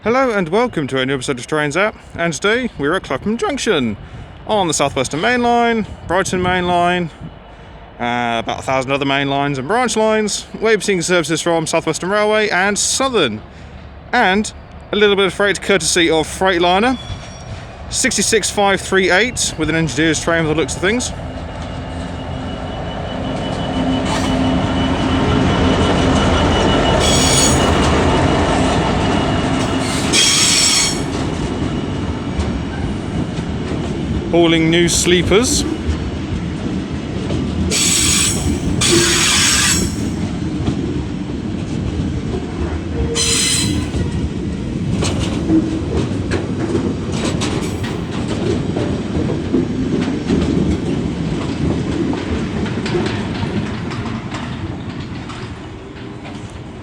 Hello and welcome to a new episode of Trains App, and today we're at Clapham Junction on the South Western Mainline, Brighton Mainline, about 1,000 other main lines and branch lines, waybiting services from South Western Railway and Southern, and a little bit of freight courtesy of Freightliner, 66538 with an engineer's train with the looks of things. Hauling new sleepers.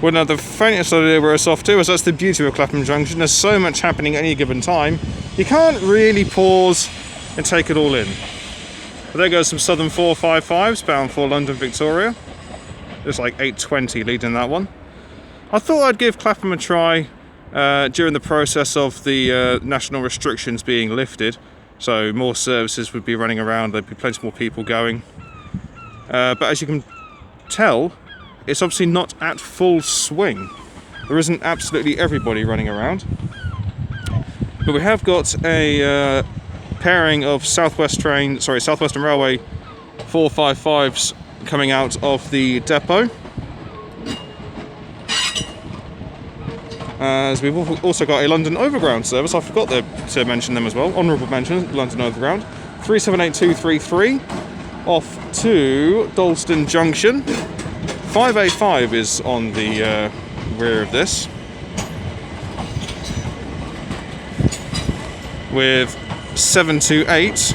Wouldn't have the faintest idea where it's off to, as that's the beauty of Clapham Junction. There's so much happening at any given time, you can't really pause and take it all in. But there goes some Southern 455s bound for London Victoria. There's like 820 leading that one. I thought I'd give Clapham a try during the process of the national restrictions being lifted, so more services would be running around, there'd be plenty more people going. But as you can tell, it's obviously not at full swing. There isn't absolutely everybody running around. But we have got a pairing of South Western Railway 455s coming out of the depot. As we've also got a London Overground service, I forgot to mention them as well. Honourable mention, London Overground. 378233 off to Dalston Junction. 585 is on the rear of this, with 728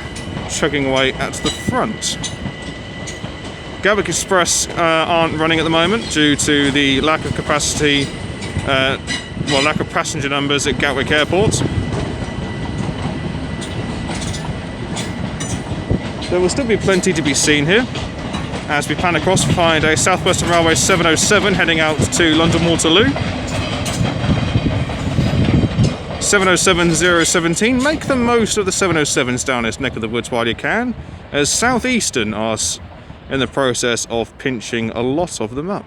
chugging away at the front. Gatwick Express aren't running at the moment due to the lack of capacity, lack of passenger numbers at Gatwick Airport. There will still be plenty to be seen here as we pan across to find a South Western Railway 707 heading out to London Waterloo. 707-017, make the most of the 707s down this neck of the woods while you can, as Southeastern are in the process of pinching a lot of them up.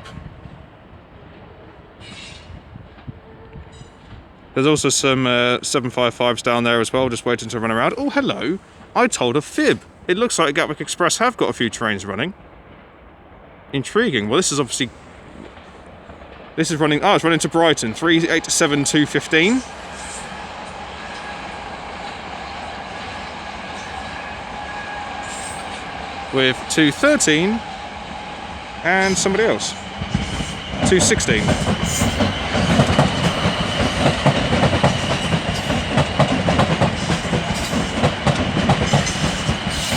There's also some 755s down there as well, just waiting to run around. Oh, hello, I told a fib. It looks like Gatwick Express have got a few trains running. Intriguing. Well, this is running, it's running to Brighton, 387215. With 213 and somebody else, 216.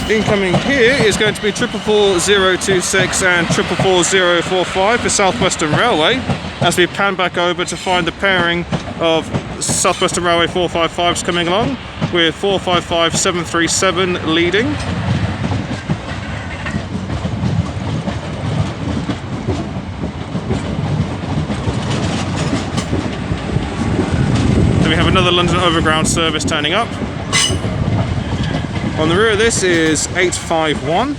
Incoming here is going to be 444026 and 444045 for South Western Railway, as we pan back over to find the pairing of South Western Railway 455s coming along, with 455737 leading. We have another London Overground service turning up. On the rear of this is 851.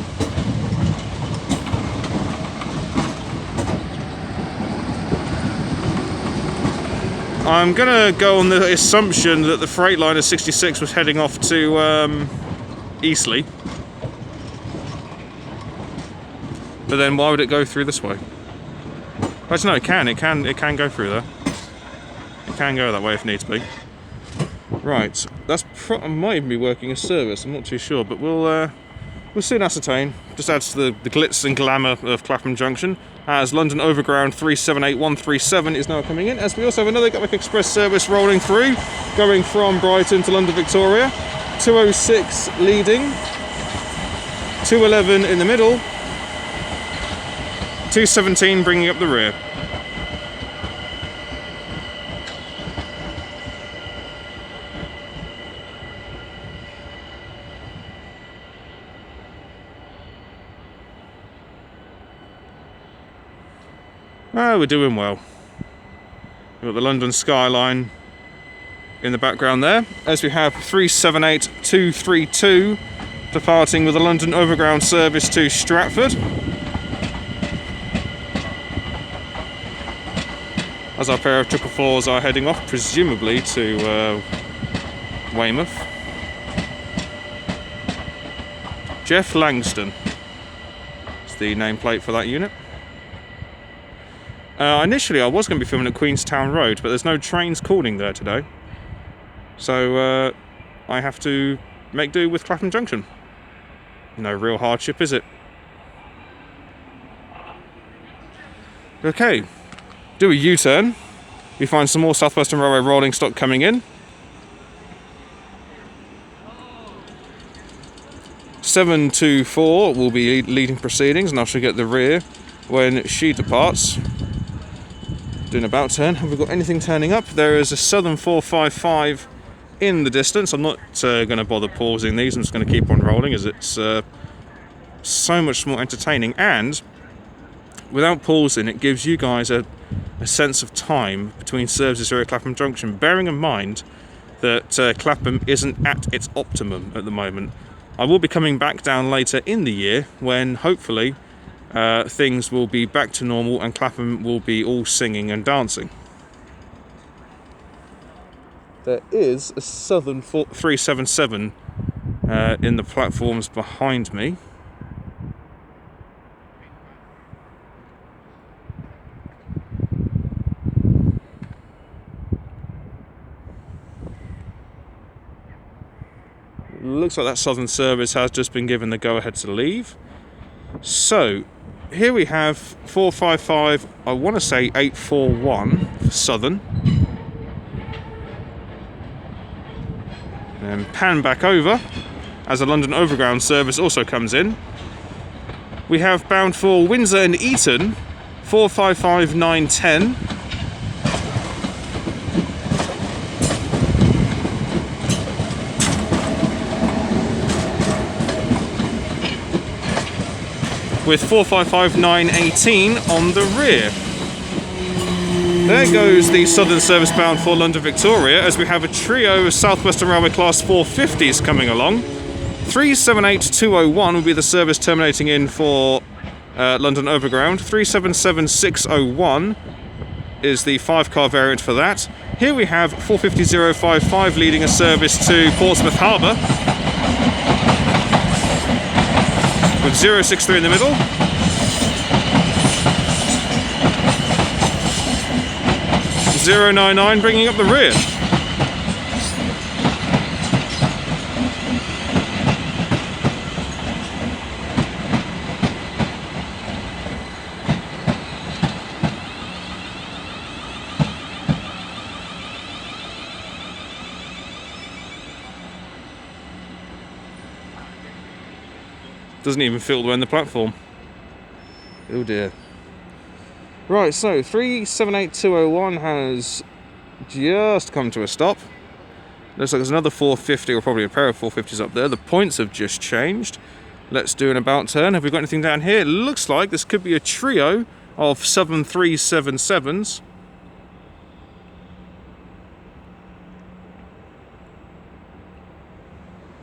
I'm gonna go on the assumption that the Freightliner 66 was heading off to Eastleigh. But then why would it go through this way? Actually no, it can go through there. It can go that way if needs be. Right, might even be working a service, I'm not too sure, but we'll soon ascertain. Just adds to the glitz and glamour of Clapham Junction, as London Overground 378137 is now coming in, as we also have another Gatwick Express service rolling through, going from Brighton to London Victoria. 206 leading, 211 in the middle, 217 bringing up the rear. Oh, we're doing well. We've got the London skyline in the background there, as we have 378232 departing with a London Overground service to Stratford, as our pair of 444s are heading off, presumably to Weymouth. Jeff Langston is the nameplate for that unit. Initially I was going to be filming at Queenstown Road, but there's no trains calling there today, so I have to make do with Clapham Junction. No real hardship, is it? Okay, do a U-turn. We find some more South Western Railway rolling stock coming in. 724 will be leading proceedings, and I shall get the rear when she departs. Doing about turn. Have we got anything turning up? There is a Southern 455 in the distance. I'm not going to bother pausing these. I'm just going to keep on rolling, as it's so much more entertaining, and without pausing it gives you guys a sense of time between services here at Clapham Junction, bearing in mind that Clapham isn't at its optimum at the moment. I will be coming back down later in the year when hopefully things will be back to normal and Clapham will be all singing and dancing. There is a Southern 377 in the platforms behind me. Looks like that Southern service has just been given the go-ahead to leave. So here we have 455, I want to say 841 for Southern. And pan back over as a London Overground service also comes in. We have bound for Windsor and Eton, 455 910. With 455 918 on the rear. There goes the Southern service bound for London Victoria, as we have a trio of South Western Railway Class 450s coming along. 378201 will be the service terminating in for London Overground. 377601 is the 5-car variant for that. Here we have 450055 leading a service to Portsmouth Harbour, with 063 in the middle. .099 bringing up the rear. Doesn't even feel when the platform. Oh dear. Right, so 378201 has just come to a stop. Looks like there's another 450, or probably a pair of 450s up there. The points have just changed. Let's do an about turn. Have we got anything down here? It looks like this could be a trio of Southern 377s.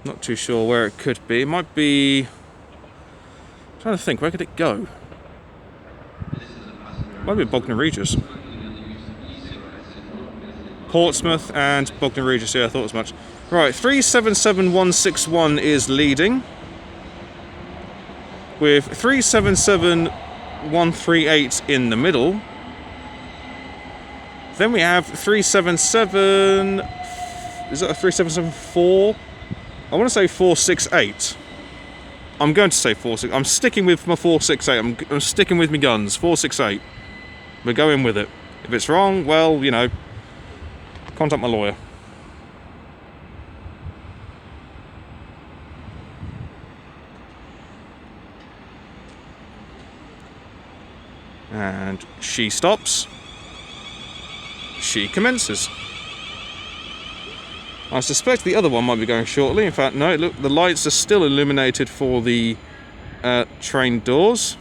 Not too sure where it could be. It might be... I'm trying to think, where could it go? Might be Bognor Regis. Portsmouth and Bognor Regis, yeah, I thought as much. Right, 377161 is leading, with 377138 in the middle. Then we have 377... is that a 3774? I want to say 468. I'm going to say 468. I'm sticking with my 468. I'm sticking with my guns. 468. We're going with it. If it's wrong, well, you know, contact my lawyer. And she stops. She commences. I suspect the other one might be going shortly. In fact, no, look, the lights are still illuminated for the train doors.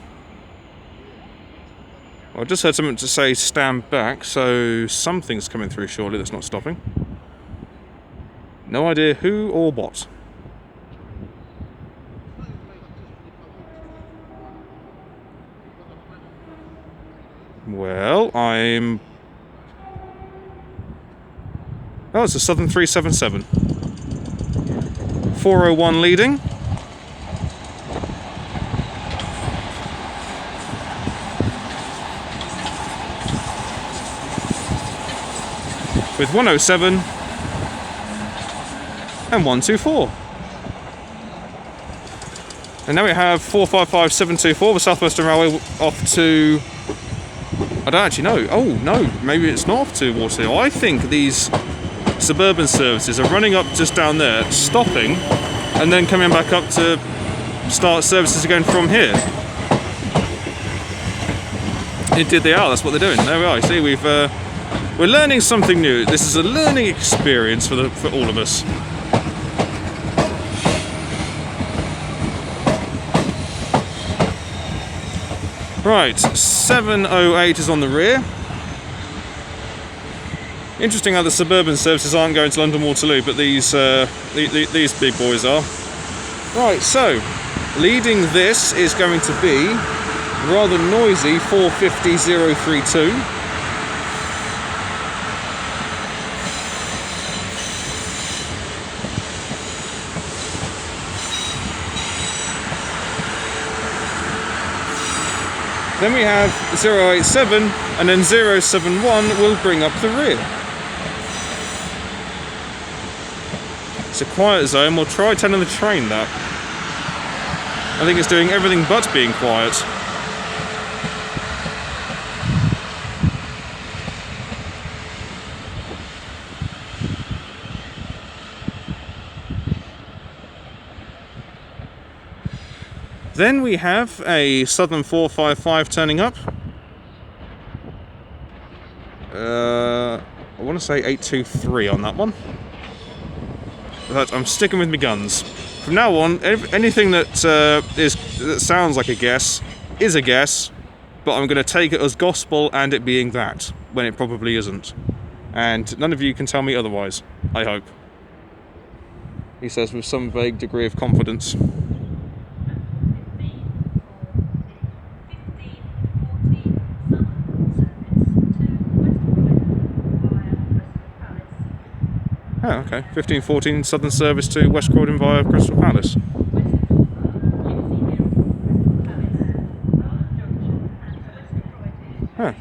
I just heard something to say stand back, so something's coming through shortly that's not stopping. No idea who or what. Well, I'm... Oh, it's a Southern 377. 401 leading. With 107 and 124. And now we have 455724, the South Western Railway off to... I don't actually know. Oh, no, maybe it's not off to Waterloo. I think these suburban services are running up just down there, stopping, and then coming back up to start services again from here. Indeed they are, that's what they're doing. There we are, you see, we're learning something new. This is a learning experience for all of us. Right, 708 is on the rear. Interesting how the suburban services aren't going to London Waterloo, but these big boys are. Right, so leading this is going to be rather noisy 450032. Then we have 087, and then 071 will bring up the rear. It's a quiet zone. We'll try telling the train that. I think it's doing everything but being quiet. Then we have a Southern 455 turning up. I want to say 823 on that one. But I'm sticking with my guns. From now on, anything that that sounds like a guess is a guess, but I'm going to take it as gospel and it being that, when it probably isn't. And none of you can tell me otherwise, I hope. He says with some vague degree of confidence. Oh, okay. 1514 Southern service to West Croydon via Crystal Palace. Huh.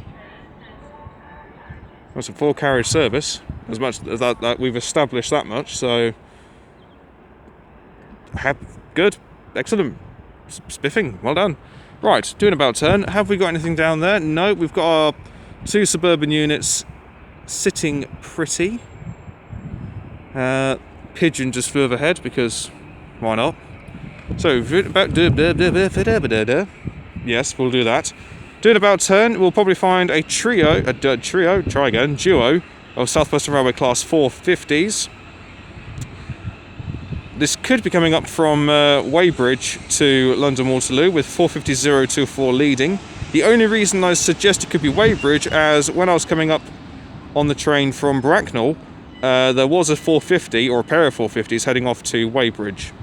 That's a 4-carriage service, as much as that we've established that much, so... Good. Excellent. Spiffing. Well done. Right, doing about turn. Have we got anything down there? No, we've got our 2 suburban units sitting pretty. Pigeon just flew overhead because why not? So about yes, we'll do that. Doing about turn, we'll probably find a duo of South Western Railway Class 450s. This could be coming up from Weybridge to London Waterloo with 450024 leading. The only reason I suggest it could be Weybridge, as when I was coming up on the train from Bracknell, there was a 450 or a pair of 450s heading off to Weybridge,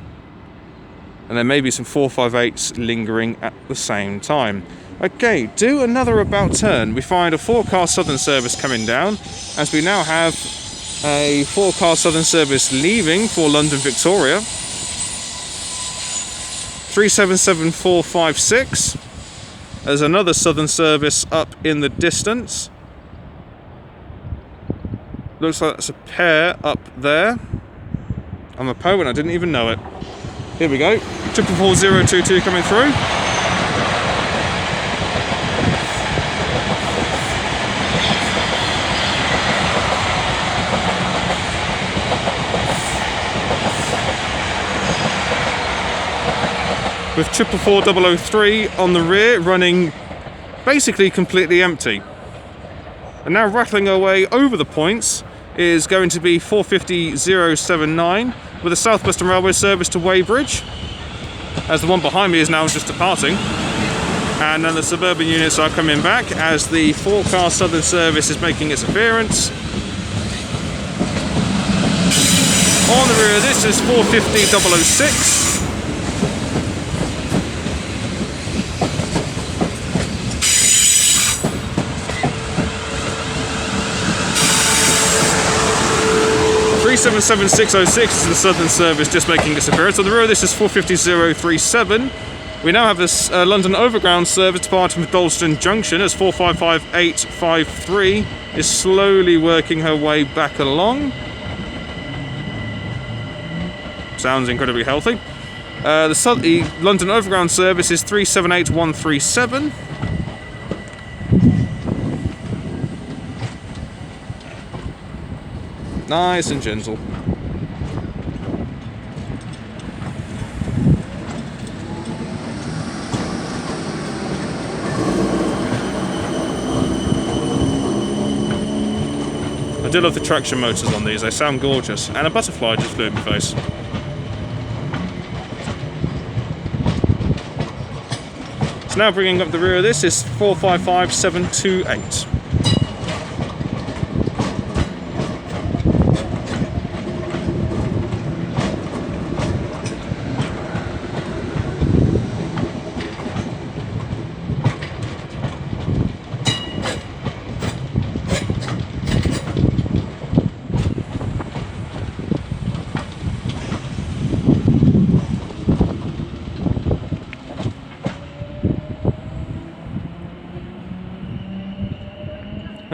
and there may be some 458s lingering at the same time. Okay, do another about turn. We find a 4-car Southern service coming down, as we now have a 4-car Southern service leaving for London Victoria. 377456. There's another Southern service up in the distance. Looks like that's a pair up there. I'm a Poe and I didn't even know it. Here we go. 444022 coming through. With 444003 on the rear, running basically completely empty. And now rattling our way over the points is going to be 450079 with a South Western Railway service to Weybridge, as the one behind me is now just departing. And then the suburban units are coming back as the 4-car Southern service is making its appearance. On the rear of this is 450-006. (377-606) is the Southern service just making its appearance. On the rear of this is 450-037. We now have this London Overground service departing from Dalston Junction as 455-853 is slowly working her way back along. Sounds incredibly healthy. The London Overground service is 378-137. Nice and gentle. I do love the traction motors on these, they sound gorgeous. And a butterfly just flew in my face. So now bringing up the rear of this is 455-728.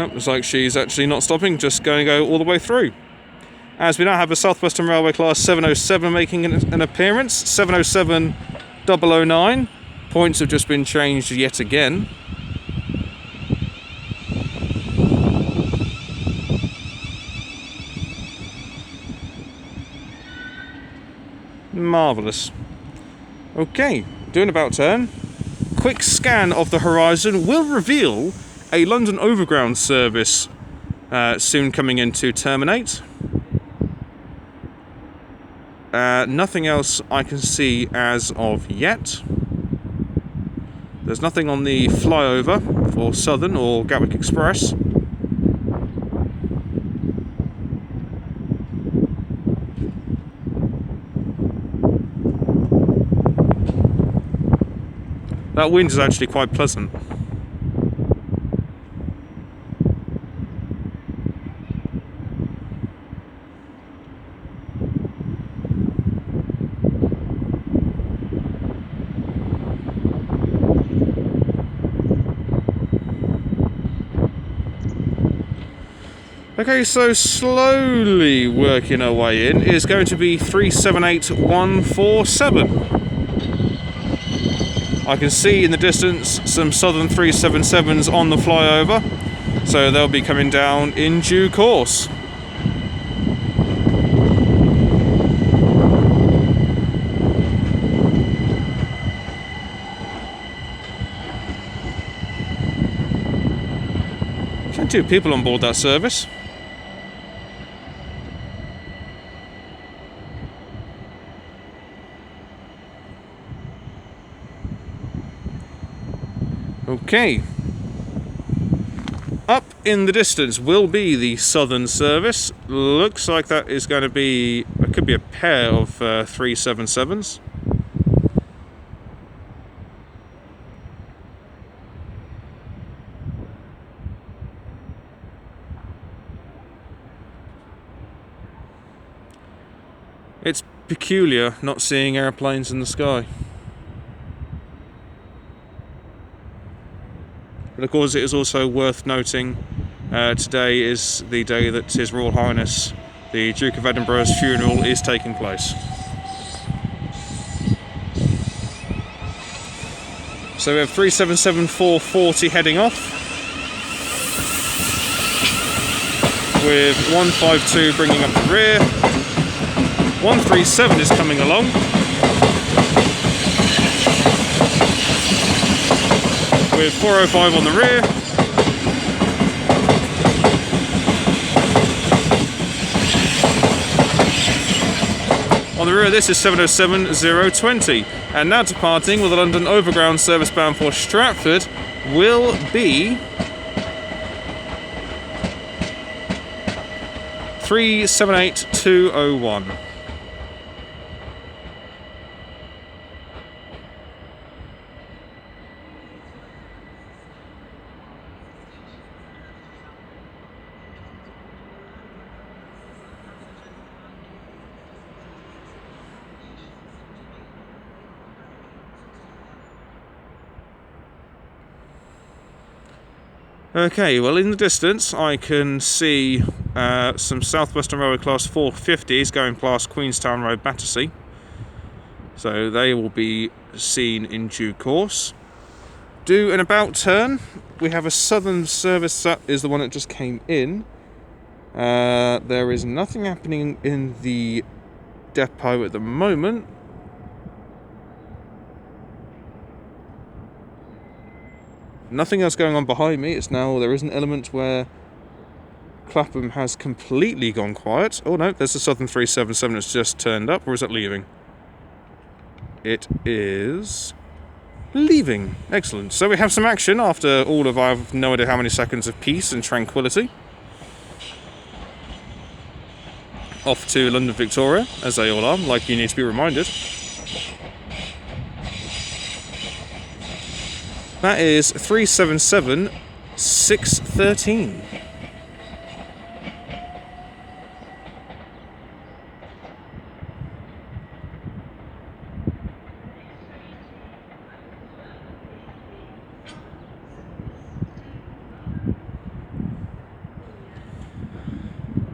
Oh, looks like she's actually not stopping, just going to go all the way through. As we now have a South Western Railway Class 707 making an appearance, 707-009. Points have just been changed yet again. Marvellous. Okay, doing about turn. Quick scan of the horizon will reveal a London Overground service soon coming in to terminate. Nothing else I can see as of yet. There's nothing on the flyover for Southern or Gatwick Express. That wind is actually quite pleasant. Okay, so slowly working our way in is going to be 378-147. I can see in the distance some Southern 377s on the flyover, so they'll be coming down in due course. Plenty of people on board that service. Okay, up in the distance will be the Southern service. Looks like that is going to be, it could be a pair of 377s. It's peculiar not seeing airplanes in the sky. But of course it is also worth noting today is the day that His Royal Highness the Duke of Edinburgh's funeral is taking place. So we have 377-440 heading off, with 152 bringing up the rear. 137 is coming along. With 405 on the rear. On the rear of this is 707-020. And now departing with the London Overground service bound for Stratford will be 378201. Okay, well in the distance I can see some South Western Railway Class 450s going past Queenstown Road, Battersea. So they will be seen in due course. Do an about turn. We have a southern service, that is the one that just came in. There is nothing happening in the depot at the moment. Nothing else going on behind me. It's now, there is an element where Clapham has completely gone quiet. Oh no, there's the Southern 377 that's just turned up, or is it leaving? It is leaving. Excellent. So we have some action after all of I have no idea how many seconds of peace and tranquility. Off to London Victoria, as they all are, like you need to be reminded. That is 377-613.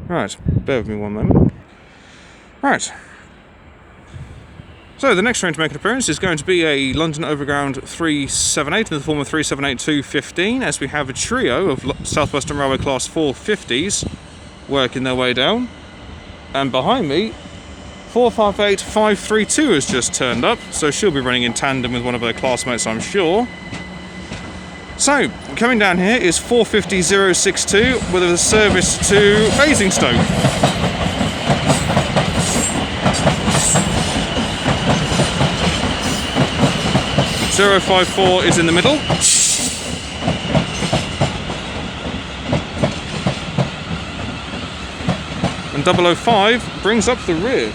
Right, bear with me one moment. Right. So the next train to make an appearance is going to be a London Overground 378 in the form of 378215, as we have a trio of South Western Railway Class 450s working their way down. And behind me, 458532 has just turned up, so she'll be running in tandem with one of her classmates, I'm sure. So, coming down here is 450062 with a service to Basingstoke. 054 is in the middle. And 005 brings up the rear.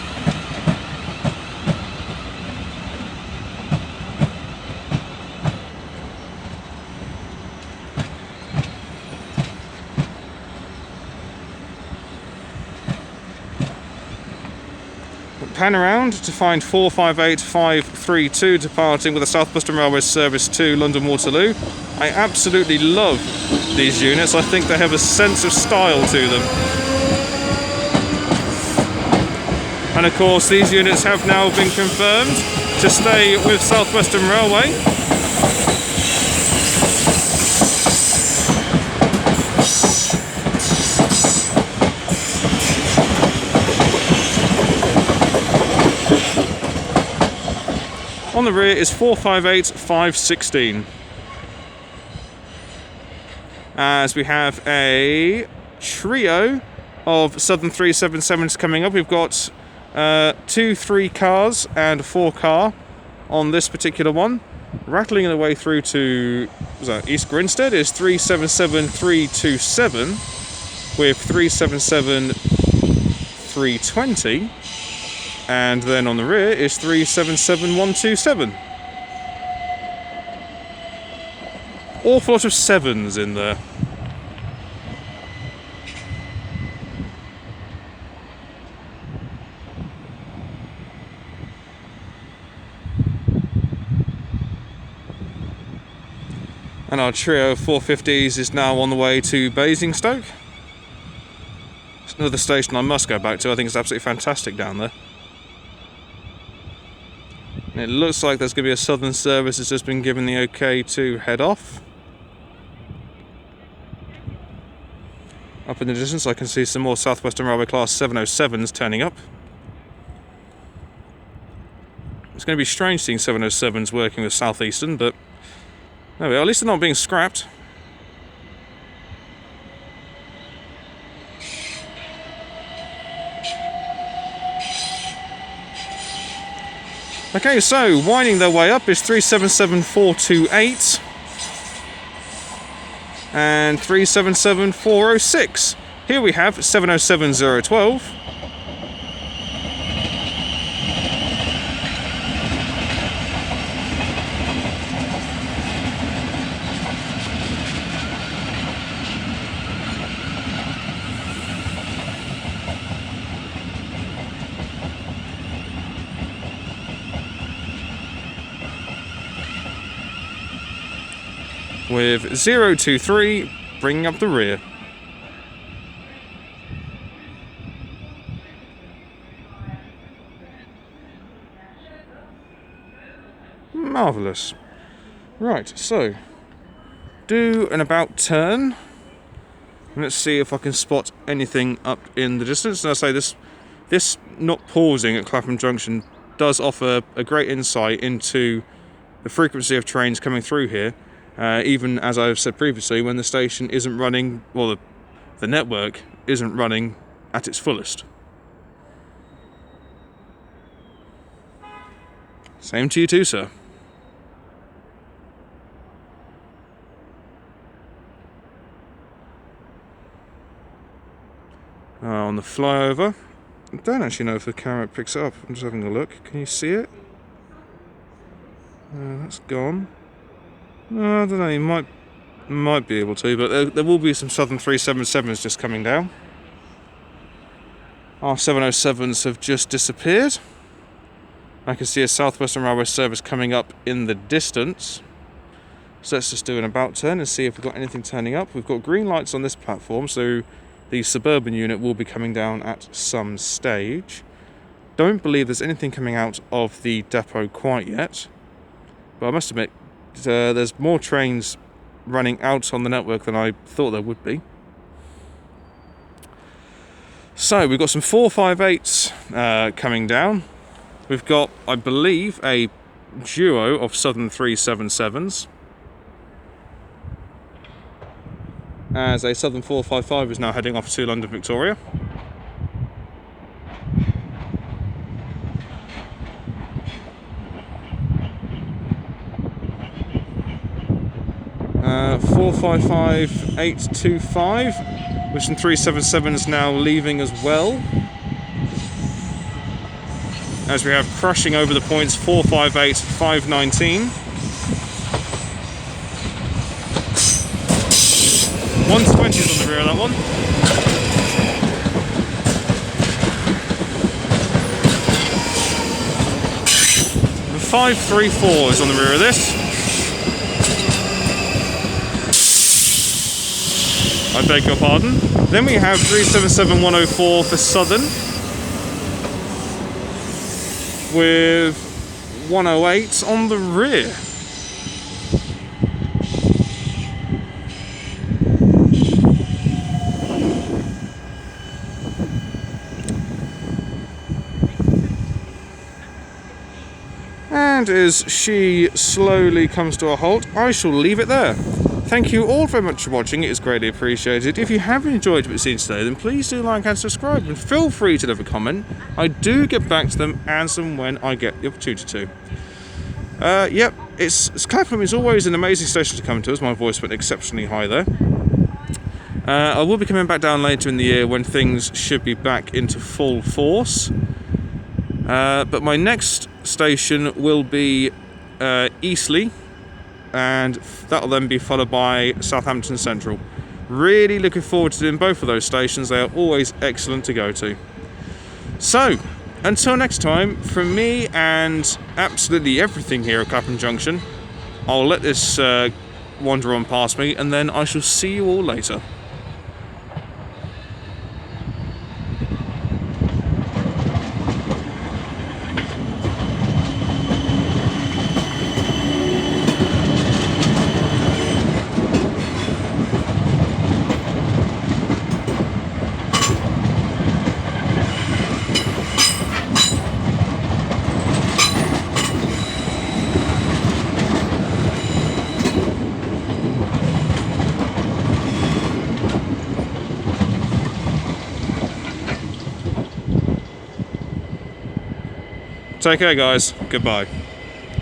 Pan around to find 458532 departing with a South Western Railway service to London Waterloo. I absolutely love these units. I think they have a sense of style to them. And of course these units have now been confirmed to stay with South Western Railway. On the rear is 458516. As we have a trio of Southern 377s coming up. We've got 2 3 cars and a 4 car on this particular one. Rattling their way through to East Grinstead is 377327 with 377320. And then on the rear is 377127. Awful lot of 7s in there. And our trio of 450s is now on the way to Basingstoke. It's another station I must go back to. I think it's absolutely fantastic down there. It looks like there's going to be a southern service that's just been given the okay to head off. Up in the distance I can see some more South Western Railway Class 707s turning up. It's going to be strange seeing 707s working with South Eastern, but there we are. At least they're not being scrapped. Okay, so winding their way up is 377428 and 377406. Here we have 707012. With 023 bringing up the rear. Marvellous. Right, so do an about turn. Let's see if I can spot anything up in the distance. And I say this not pausing at Clapham Junction does offer a great insight into the frequency of trains coming through here. Even as I've said previously, when the station isn't running, well, the network isn't running at its fullest. Same to you too, sir. On the flyover, I don't actually know if the camera picks it up. I'm just having a look. Can you see it? That's gone. I don't know, you might be able to, but there will be some Southern 377s just coming down. Our 707s have just disappeared. I can see a South Western Railway service coming up in the distance. So let's just do an about turn and see if we've got anything turning up. We've got green lights on this platform, so the suburban unit will be coming down at some stage. Don't believe there's anything coming out of the depot quite yet, but I must admit, there's more trains running out on the network than I thought there would be. So we've got some 458s coming down. We've got, I believe, a duo of Southern 377s. As a Southern 455 is now heading off to London Victoria. Uh, 455-825 with some 377s now leaving as well. As we have crushing over the points 458-519. 120 is on the rear of that one. The 534 is on the rear of this. I beg your pardon. Then we have 377-104 for Southern, with 108 on the rear. And as she slowly comes to a halt, I shall leave it there. Thank you all very much for watching, it is greatly appreciated. If you have enjoyed what you've seen today, then please do like and subscribe, and feel free to leave a comment. I do get back to them as and when I get the opportunity to. Yep, Clapham is always an amazing station to come to, as my voice went exceptionally high there. I will be coming back down later in the year when things should be back into full force. But my next station will be Eastleigh, and that will then be followed by Southampton Central. Really looking forward to doing both of those stations. They are always excellent to go to. So, until next time, from me and absolutely everything here at Clapham Junction, I'll let this wander on past me, and then I shall see you all later. Take care, guys. Goodbye.